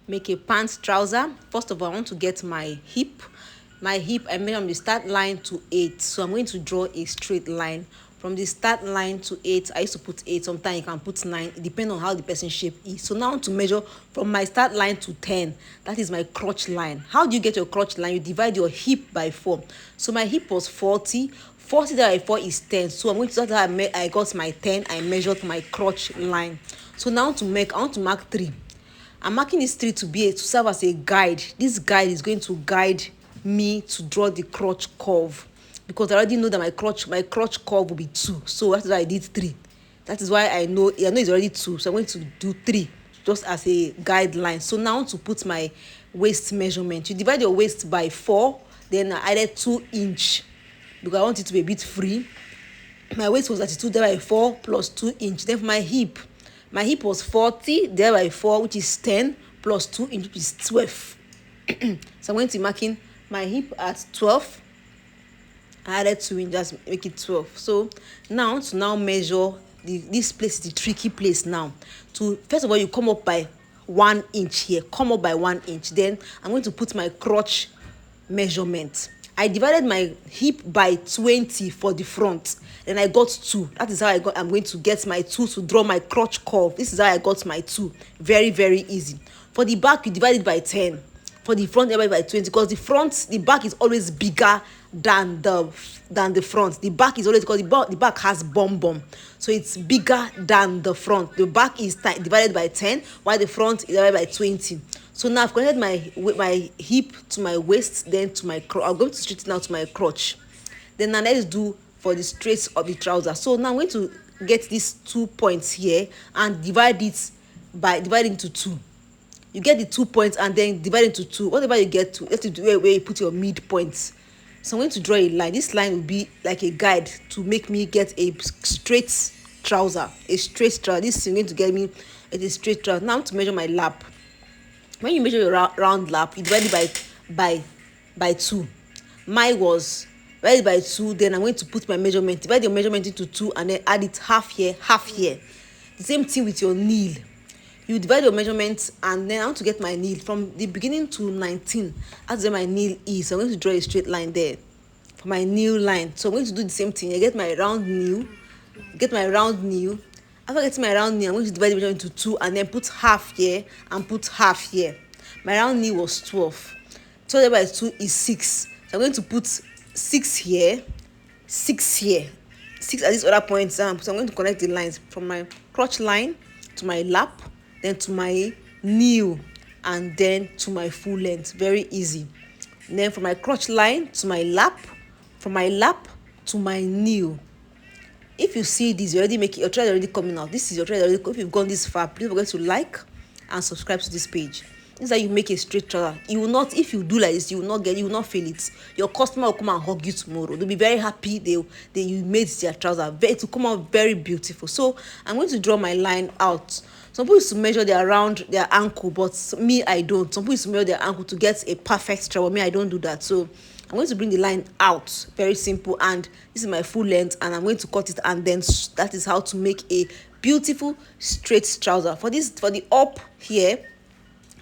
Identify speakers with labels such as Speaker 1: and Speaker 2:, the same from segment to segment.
Speaker 1: make a pants trouser. First of all, I want to get my hip. I measure from the start line to 8. So I'm going to draw a straight line from the start line to 8. I used to put 8. Sometimes you can put 9. It depends on how the person's shape is. So now I want to measure from my start line to 10. That is my crotch line. How do you get your crotch line? You divide your hip by 4. So my hip was 40. 40 divided by 4 is 10. So I'm going to, that's how I got my 10. I measured my crotch line. So now I want to mark 3. I'm marking this 3 to serve as a guide. This guide is going to guide me to draw the crotch curve, because I already know that my crotch curve will be 2. So that's why I did 3. That is why I know it's already 2. So I'm going to do 3 just as a guideline. So now to put my waist measurement, you divide your waist by 4. Then I added 2 inch because I want it to be a bit free. My waist was 32 divided by 4 plus 2 inch. Then for my hip was 40 divided by 4, which is 10, plus 2 inch, which is 12. So I'm going to be marking my hip at 12. I added 2 inch, just make it 12. So now to measure this place is the tricky place now. First of all, you come up by 1 inch here. Come up by 1 inch. Then I'm going to put my crotch measurement. I divided my hip by 20 for the front. Then I got 2. That is how I'm going to get my 2 to draw my crotch curve. This is how I got my 2. Very, very easy. For the back, you divide it by 10. For the front, divide by 20, because the back is always bigger than the front. The back is always, because the back has bum, so it's bigger than the front. The back is divided by 10, while the front is divided by 20. So now I've connected my hip to my waist, then to my crotch. I'm going to straighten out my crotch. Then now let's do for the straight of the trouser. So now I'm going to get these 2 points here and divide into 2. You get the 2 points and then divide into 2. Whatever you get to, that's where you put your midpoints. So I'm going to draw a line. This line will be like a guide to make me get a straight trouser. This is going to get me a straight trouser. Now to measure my lap. When you measure your round lap, you divide it by 2. Mine was divided by 2. Then I'm going to put my measurement. Divide your measurement into 2 and then add it half here, half here. The same thing with your knee. You divide your measurements, and then I want to get my knee from the beginning to 19. That's where my knee is. So I'm going to draw a straight line there for my knee line. So I'm going to do the same thing. I get my round knee. After getting my round knee, I'm going to divide the measurement into 2 and then put half here and put half here. My round knee was 12. 12 divided by 2 is 6. So I'm going to put 6 here, 6 here, 6 at these other points. So I'm going to connect the lines from my crotch line to my lap, then to my knee, and then to my full length. Very easy. And then from my crotch line to my lap, from my lap to my knee. If you see this, you already make it, your thread already coming out. This is your thread already. If you've gone this far, please don't forget to like and subscribe to this page. This is how you make a straight trouser. You will not, if you do like this, you will not feel it. Your customer will come and hug you tomorrow. They'll be very happy they you made their trouser. It will come out very beautiful. So I'm going to draw my line out. Some people used to measure around their ankle, but me, I don't. Some people used to measure their ankle to get a perfect trouser. Me, I don't do that. So I'm going to bring the line out. Very simple. And this is my full length, and I'm going to cut it, and then that is how to make a beautiful straight trouser. For the up here,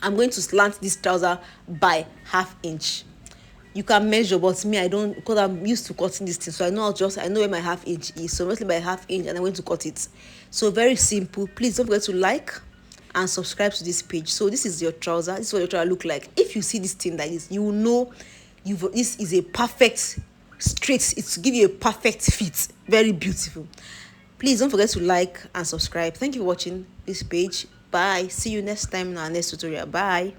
Speaker 1: I'm going to slant this trouser by ½ inch. You can measure, but me, I don't, because I'm used to cutting this thing. So I know where my ½ inch is. So mostly by ½ inch, and I'm going to cut it. So very simple. Please don't forget to like and subscribe to this page. So this is your trouser. This is what your trouser look like. If you see this thing like this, you will know this is a perfect straight. It's to give you a perfect fit. Very beautiful. Please don't forget to like and subscribe. Thank you for watching this page. Bye. See you next time in our next tutorial. Bye.